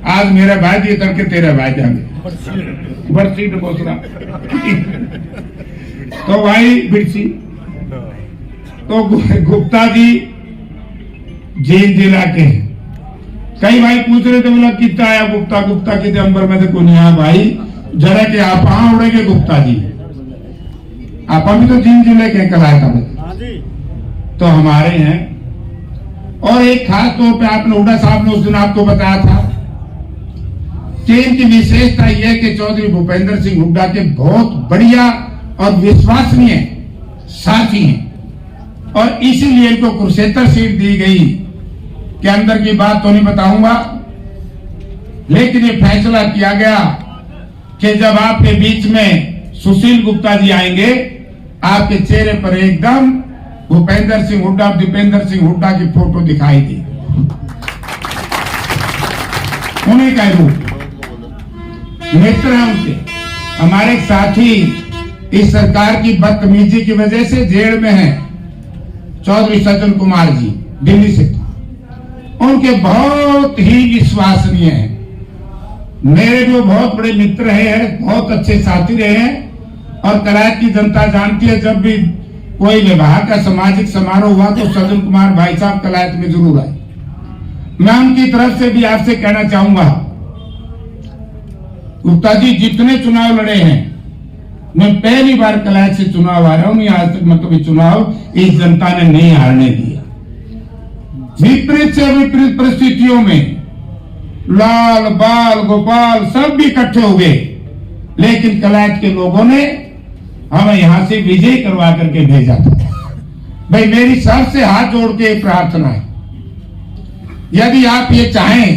आज मेरा भाई दिए करके तेरा भाई जाने बर्सी डबोसरा। तो भाई बिरसी तो गुप्ता जी जींद जिला के हैं। कई भाई पूछ रहे थे बोला कितना आया गुप्ता गुप्ता के अंबर में तो नहीं आया भाई जरा के आप उड़ेगे गुप्ता जी आप भी तो जींद जिले के कलाए था तो हमारे हैं। और एक खास तौर पे आपने हुड्डा साहब ने उस दिन आपको बताया था कि इनकी विशेषता यह कि चौधरी भूपेंद्र सिंह हुड्डा के बहुत बढ़िया और विश्वसनीय साथी हैं और इसीलिए इनको कुरुक्षेत्र सीट दी गई कि अंदर की बात तो नहीं बताऊंगा लेकिन ये फैसला किया गया कि जब आपके बीच में सुशील गुप्ता जी आएंगे आपके चेहरे पर एकदम भूपेंद्र सिंह हुड्डा दीपेंद्र सिंह हुड्डा की फोटो दिखाई दी। उन्हीं का रूप मित्र है उनके। हमारे साथी इस सरकार की बदतमीजी की वजह से जेल में है चौधरी सज्जन कुमार जी दिल्ली से। उनके बहुत ही विश्वसनीय हैं मेरे जो बहुत बड़े मित्र रहे हैं बहुत अच्छे साथी रहे हैं और कलायत की जनता जानती है जब भी कोई विवाह का सामाजिक समारोह हुआ तो सज्जन कुमार भाई साहब कलायत में जरूर आए। मैं उनकी तरफ से भी आपसे कहना चाहूंगा गुप्ता जी जितने चुनाव लड़े हैं मैं पहली बार कलायत से चुनाव आ रहा हूं आज तक मैं कभी चुनाव इस जनता ने नहीं हारने दिया। विपरीत से विपरीत परिस्थितियों में लाल बाल गोपाल सब भी इकट्ठे हो गए लेकिन कलायत के लोगों ने हमें यहां से विजय करवा करके भेजा था। भाई मेरी सबसे हाथ जोड़ के प्रार्थना है यदि आप ये चाहें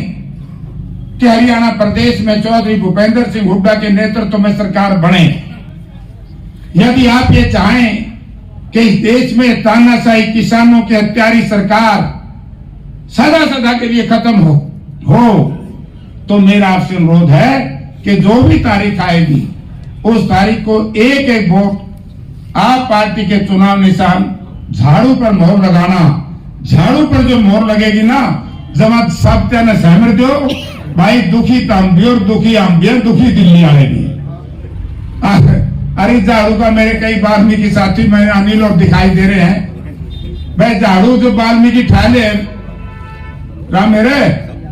कि हरियाणा प्रदेश में चौधरी भूपेंद्र सिंह हुड्डा के नेतृत्व में सरकार बने यदि आप ये चाहें कि इस देश में तानाशाही किसानों की हत्यारी सरकार सदा सदा के लिए खत्म हो तो मेरा आपसे अनुरोध है कि जो भी तारीख आएगी उस तारीख को एक एक वोट आप पार्टी के चुनाव निशान झाड़ू पर मोहर लगाना। झाड़ू पर जो मोहर लगेगी ना जमा सब त्याने सहमत दो भाई दुखी तम भी और दुखी हम भी दुखी दिल्ली आएगी। अरे झाड़ू का मेरे कई वाल्मीकि साथी में अनिल और दिखाई दे रहे हैं भाई झाड़ू जो वाल्मीकि ठाले राम मेरे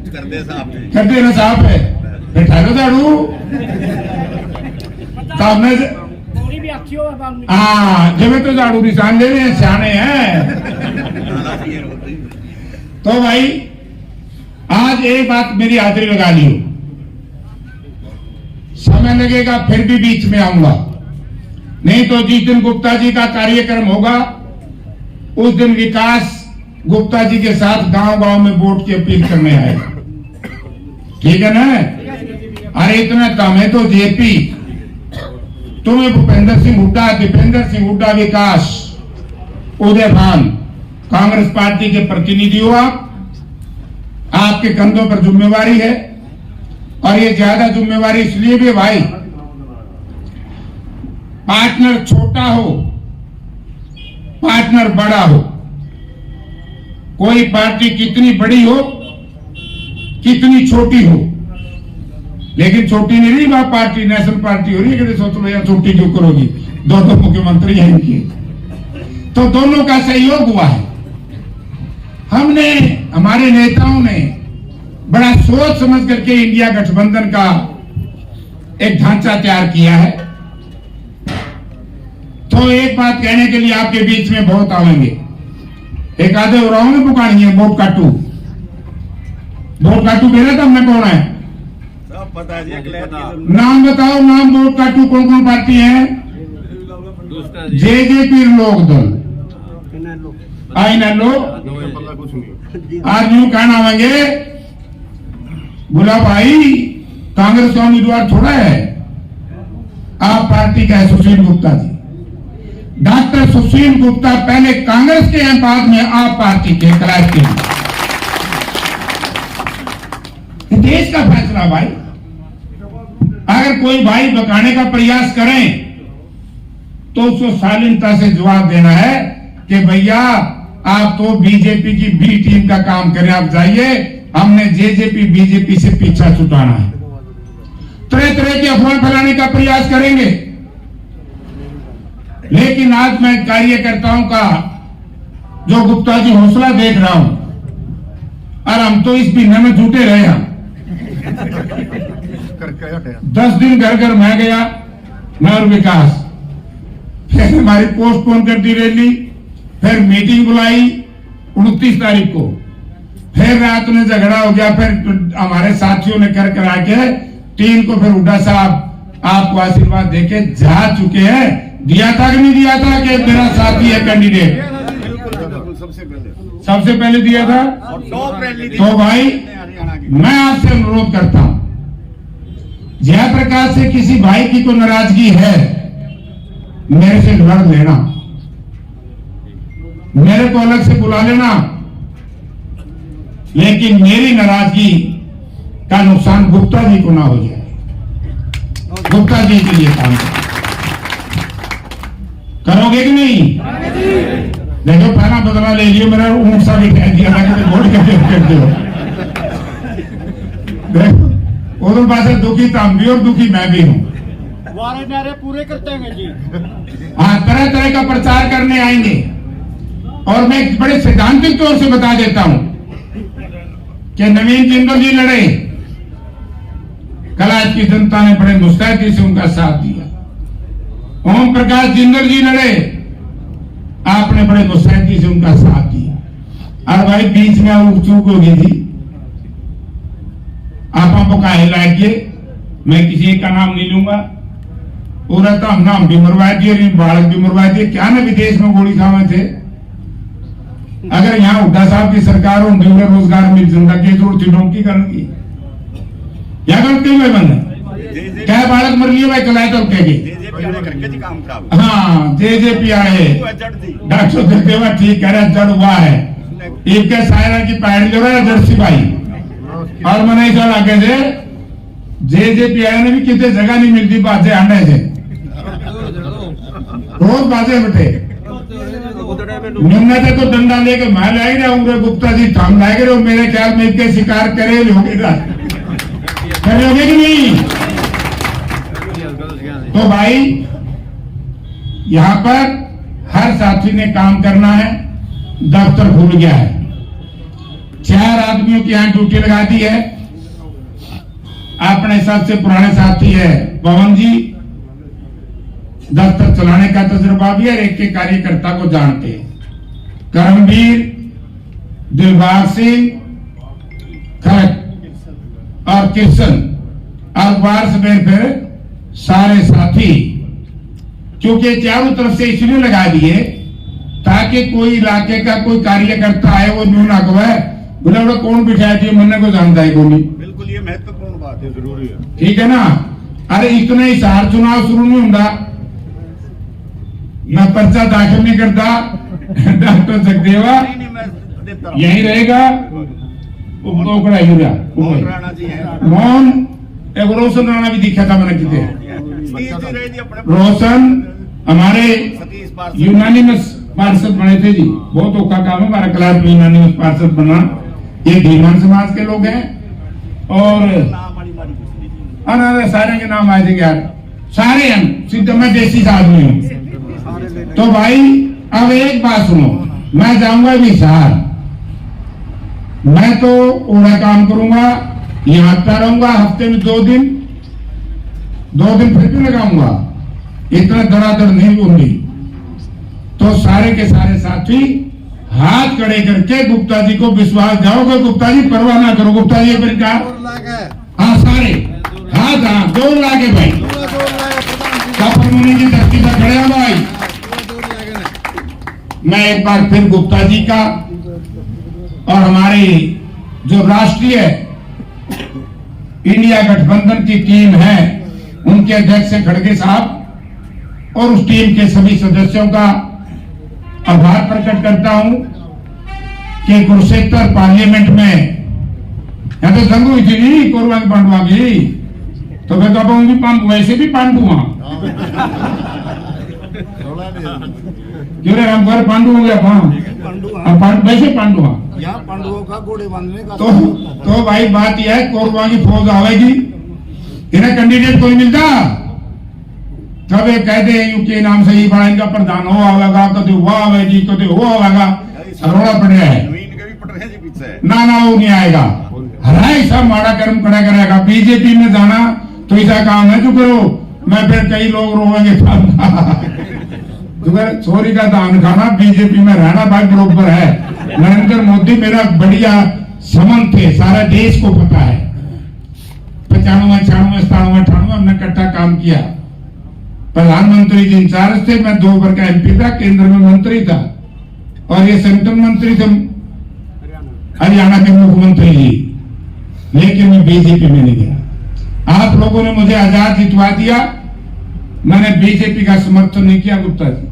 कर देना साहब है बैठा लो झाड़ू हाँ जब तो झाड़ू निशान ले रहे हैं सियाने हैं। तो भाई आज एक बात मेरी हाजिरी लगा लियो समय लगेगा फिर भी बीच में आऊंगा नहीं तो जिस दिन गुप्ता जी का कार्यक्रम होगा उस दिन विकास गुप्ता जी के साथ गांव गांव में वोट की अपील करने आएगा ठीक है ना। अरे इतना कम है तो जेपी तुम्हें भूपेंद्र सिंह हुड्डा दीपेंद्र सिंह हुड्डा विकास उदय भान कांग्रेस पार्टी के प्रतिनिधि हो आपके कंधों पर जिम्मेवारी है और ये ज्यादा जिम्मेवारी इसलिए भी भाई पार्टनर छोटा हो पार्टनर बड़ा हो कोई पार्टी कितनी बड़ी हो कितनी छोटी हो लेकिन छोटी नहीं रही वह पार्टी नेशनल पार्टी हो रही है सोच लो यार छोटी क्यों करोगी दोनों मुख्यमंत्री हैं इनके तो दोनों का सहयोग हुआ है। हमने हमारे नेताओं ने बड़ा सोच समझ करके इंडिया गठबंधन का एक ढांचा तैयार किया है। तो एक बात कहने के लिए आपके बीच में बहुत आवेंगे एक आधे और ने पुकानी है वोट काटू मेरा तो हमने कौन है नाम बताओ नाम वोट काटू कौन कौन पार्टी है जेजेपी लोक दल आई ना लो आज यूं कहना आवेंगे बोला भाई कांग्रेस का उम्मीदवार थोड़ा है आप पार्टी का है सुशील गुप्ता जी डॉक्टर सुशील गुप्ता पहले कांग्रेस के हैं बाद में आप पार्टी के कलायत के देश का फैसला भाई अगर कोई भाई बकाने का प्रयास करें तो उसको शालीनता से जवाब देना है कि भैया आप तो बीजेपी की बी टीम का काम करें आप जाइए हमने जेजेपी बीजेपी से पीछा छुटाना है। तरह तरह की अफवाह फैलाने का प्रयास करेंगे, लेकिन आज मैं कार्यकर्ताओं का जो गुप्ता जी हौसला देख रहा हूं, और हम तो इस महीने में झूठे रहे हैं। 10 दिन घर घर मैं गया, मैं और विकास, फिर हमारी पोस्टपोन कर दी रैली, फिर मीटिंग बुलाई 29 तारीख को, फिर रात में झगड़ा हो गया, फिर हमारे साथियों ने कर करा के 3 को फिर हुड्डा साहब आपको आशीर्वाद देके जा चुके हैं। दिया था कि नहीं दिया था कि मेरा साथी है कैंडिडेट? सबसे पहले दिया था। तो भाई मैं आपसे अनुरोध करता हूं, जयप्रकाश से किसी भाई की कोई नाराजगी है, मेरे से लड़ लेना, मेरे को अलग से बुला लेना, लेकिन मेरी नाराजगी का नुकसान गुप्ता जी को ना हो जाए। गुप्ता जी के लिए काम करोगे कि नहीं? देखो पहला बदला ले लियो, मेरा ऊंट सा भी कह दिया था कि वोट करते हो। उधर पास दुखी हम भी और दुखी मैं भी हूँ। वारे नारे पूरे करते हैं जी। हाँ, तरह तरह का प्रचार करने आएंगे, और मैं बड़े सैद्धांतिक तौर से बता देता हूं कि नवीन जिंदल जी लड़े, कल आज की जनता ने बड़े मुस्तैदी से उनका साथ दिया। ओम प्रकाश जिंदल जी लड़े, आपने बड़े मुस्तैदी से उनका साथ दिया। और भाई बीच में उठ चूक हो गई थी, आप हमको काहे लाइए, मैं किसी एक का नाम नहीं लूंगा, पूरा तो हम नाम भी मरवा दिए, बालक भी मरवा दिए, क्या ना विदेश में गोली खावे थे। अगर यहाँ हुड्डा साहब की सरकार हो, उन्हें रोजगार मिल जनता की जरूरत थी डोंकी करने की, क्या करते हुए बंद क्या बालक मर लिए भाई कलाए तो कह गई। हाँ, जेजेपी आए, डॉक्टर जगदेवा ठीक कह रहा जड़ हुआ है, एक सायरा की पैड जो है जर्सी भाई, और मैंने ऐसा आगे से जेजेपी आए ने भी कितने जगह नहीं मिलती बाजे आने से, रोज बाजे बैठे निम्न से तो डंडा लेके मैं लाए रहा हूँ, गुप्ता जी थाम लाए रहे, मेरे ख्याल में इनके शिकार करे करोगे कि नहीं? तो भाई यहां पर हर साथी ने काम करना है, दफ्तर खुल गया है, 4 आदमियों की यहां ड्यूटी लगा दी है। अपने सबसे पुराने साथी है पवन जी, दफ्तर चलाने का तजुर्बा भी है, एक के कार्यकर्ता को जानते हैं, करमवीर, दिलबाग सिंह, खरक और किशन, और वार्ष में फिर सारे साथी, क्योंकि चारों तरफ से इसलिए लगा दिए ताकि कोई इलाके का कोई कार्यकर्ता आए वो न्यू ना कहे बोला बोला कौन बिठाया थी, मन को जानता है कोई। बिल्कुल ये महत्वपूर्ण बात है, जरूरी है, ठीक है ना? अरे इतना ही सार चुनाव शुरू नहीं होता, मैं पर्चा दाखिल नहीं करता, डॉक्टर जगदेवा यही रहेगा, मोहन एक रोशन राणा भी दिखा था मैंने कितने, रोशन हमारे यूनानिमस पार्षद बने थे जी, बहुत औखा काम है हमारा क्लास में यूनानिमस पार्षद बनना, ये धीमान समाज के लोग हैं, और सारे के नाम आए थे यार, सारे हम सीधे मैं देसी आदमी हूँ। तो भाई अब एक बात सुनो, मैं जाऊंगा विशाल, मैं तो ओढ़ा काम करूंगा, यहाँ आता रहूंगा, हफ्ते में 2 दिन फिर भी लगाऊंगा, इतना धड़ाधड़ नहीं होंगी। तो सारे के सारे साथी हाथ खड़े करके गुप्ता जी को विश्वास जाओगे, गुप्ता जी परवाह ना करो, गुप्ता जी फिर क्या, हाँ सारे हाथ, हाँ 2 लाख है भाई, मुनि की धरती पर खड़े हो भाई। मैं एक बार फिर गुप्ता जी का और हमारी जो राष्ट्रीय इंडिया गठबंधन की टीम है, उनके अध्यक्ष खड़गे साहब और उस टीम के सभी सदस्यों का आभार प्रकट करता हूं कि कुरुक्षेत्र पार्लियामेंट में या तो जंग हुई थी नहीं कोरबा पांडुआ की, तो मैं कहूँ भी वैसे भी पांडु क्यों रे हम घर पांडु हो गया। वैसे पांडुआ यहाँ पांडवों का घोड़े बांधने का तो भाई बात यह है, कोरबा की फौज आवेगी, इन्हें कैंडिडेट कोई मिलता तब ये कहते हैं यूके नाम से ही बड़ा इनका प्रधान हो आवेगा, कदे वो आवेगी, कदे वो आवेगा, रोड़ा पड़ रहा है। ना ना वो नहीं आएगा, हराए सब माड़ा कर्म खड़ा करेगा। बीजेपी में जाना तो ऐसा काम है जो करो, मैं फिर कई लोग रोएंगे तो छोरी का दान खाना, बीजेपी में रहना भाई बरोबर है। नरेंद्र मोदी मेरा बढ़िया समन थे, सारा देश को पता है। 95, 96, 97, 98 हमने इकट्ठा काम किया। प्रधानमंत्री जी इंचार्ज थे, मैं 2 बार का एमपी था, केंद्र में मंत्री था, और ये सेंट्रल मंत्री थे हरियाणा के मुख्यमंत्री जी, लेकिन मैं बीजेपी में नहीं गया। आप लोगों ने मुझे आजाद जितवा दिया, मैंने बीजेपी का समर्थन नहीं किया। गुप्ता जी,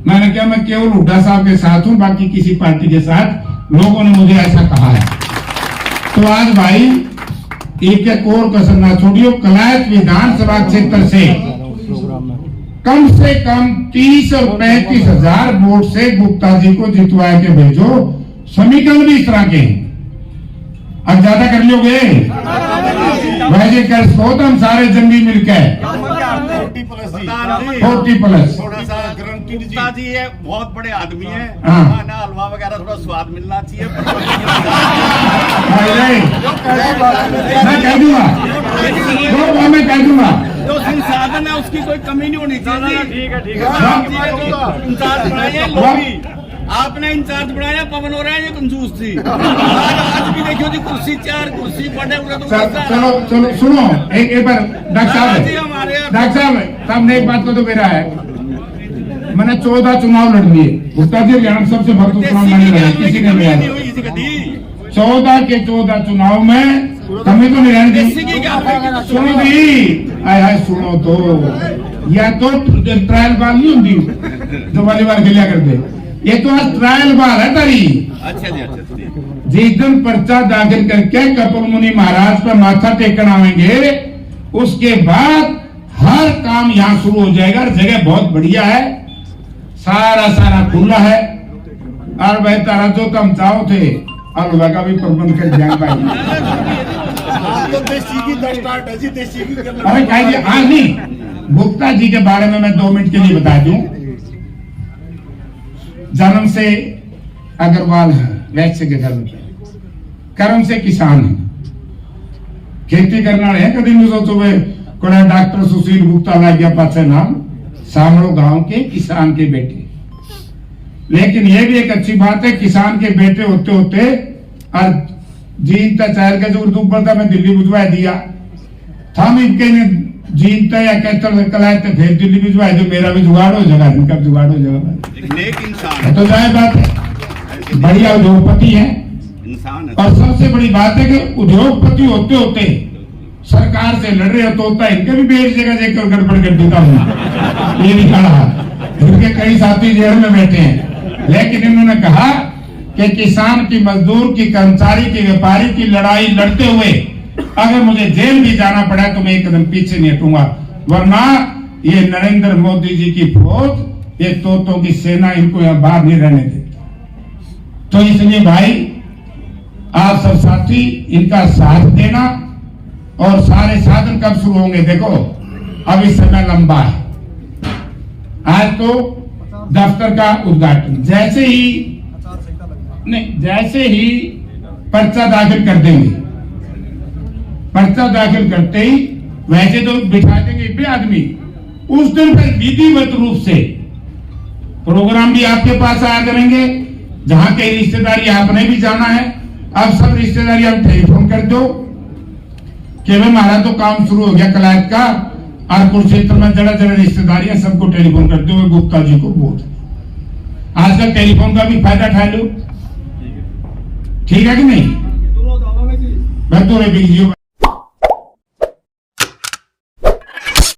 मैंने कहा मैं केवल हुड्डा साहब के साथ हूं, बाकी किसी पार्टी के साथ। लोगों ने मुझे ऐसा कहा है। तो आज भाई एक और कसर ना छोड़ियो, कलायत विधानसभा क्षेत्र से कम 30 और 35 हजार वोट से गुप्ता जी को जितवा के भेजो। समीकरण भी इस तरह के हैं, अब ज्यादा कर लोगे वैसे कर सो तो हम सारे जंगी मिलकर 40+। थोड़ा सा गारंटी गुप्ता जी ये बहुत बड़े आदमी है, हाँ। ना हलवा वगैरह थोड़ा स्वाद मिलना चाहिए। मैं कह दूंगा, मैं कह दूंगा, जो संसाधन है उसकी कोई कमी नहीं होनी चाहिए। ठीक है। इंचार्ज बनाया लोग, आपने इंचार्ज बनाया, पवन हो रहा है ये कंजूस थी। आज भी देखियो जी, कुर्सी 4 कुर्सी पड़े हुए तो चलो चलो सुनो एक बार। डॉक्टर साहब ने एक बात को तो मेरा है, मैंने 14 चुनाव लड़ लिए। गुप्ता जी हरियाणा सबसे भरपूर चुनाव मैंने लड़ा, किसी ने नहीं लड़ा। 14 के 14 चुनाव में कमी तो नहीं रहने दी। सुनो भी, आय सुनो तो, या तो ट्रायल बाल नहीं होती जो वाली बार खेलिया करते, ये तो आज ट्रायल बाल है तारी। अच्छा जी, अच्छा जी। जिस दिन पर्चा दाखिल करके कपिल मुनि महाराज पर माथा टेकन आएंगे, उसके बाद हर काम यहाँ शुरू हो जाएगा। जगह बहुत बढ़िया है, सारा खुला है, और भाई तारा जो कम चाहो थे हलवा का भी प्रबंध कर जाए भाई। तो देसी की स्टार्ट है जी, देसी की। अरे कहिए हाँ नहीं, गुप्ता जी के बारे में मैं 2 मिनट के लिए बता दूं। जन्म से अग्रवाल है, वैश्य के घर में, कर्म से किसान है, खेती करना है। कभी नहीं सोचो कोड़ा डॉक्टर सुशील गुप्ता ला गया पाछे नाम, सामड़ो गांव के किसान के बेटे। लेकिन यह भी एक अच्छी बात है, किसान के बेटे होते होते और जीनता चार का जो उर्दू पढ़ता मैं दिल्ली भिजवा दिया था, इनके ने जीनता या कहते कलायत फिर दिल्ली भिजवा दो, मेरा भी जुगाड़ हो जाएगा, इनका जुगाड़ हो जाएगा। नेक इंसान तो जाहिर बात है, बढ़िया उद्योगपति है इंसान है। और सबसे बड़ी बात है कि उद्योगपति होते होते सरकार से लड़ रहे होता है, इनके भी बेच जगह देकर गड़बड़ कर देता हूँ। ये नहीं कहा, इनके कई साथी जेल में बैठे हैं, लेकिन इन्होंने कहा कि किसान की, मजदूर की, कर्मचारी की, व्यापारी की लड़ाई लड़ते हुए अगर मुझे जेल भी जाना पड़ा तो मैं एक कदम पीछे नहीं हटूंगा, वरना ये नरेंद्र मोदी जी की फौज, ये तोतों की सेना इनको यहाँ बाहर नहीं रहने देती। तो इसलिए भाई आप सब साथी इनका साथ देना, और सारे साधन कब शुरू होंगे देखो, अभी समय लंबा है। आज तो दफ्तर का उद्घाटन जैसे ही पर्चा दाखिल कर देंगे, पर्चा दाखिल करते ही वैसे तो बिठा देंगे भी आदमी, उस दिन फिर विधिवत रूप से प्रोग्राम भी आपके पास आया करेंगे। जहां कई रिश्तेदारी आपने भी जाना है, अब सब रिश्तेदारी आप टेलीफोन कर दो कि भाई हमारा तो काम शुरू हो गया कलायत का, और कुरुक्षेत्र में जरा जरा रिश्तेदारियां सबको टेलीफोन करते हुए गुप्ता जी को बोल। आजकल टेलीफोन का भी फायदा उठा लो, ठीक है कि नहीं? मैं तो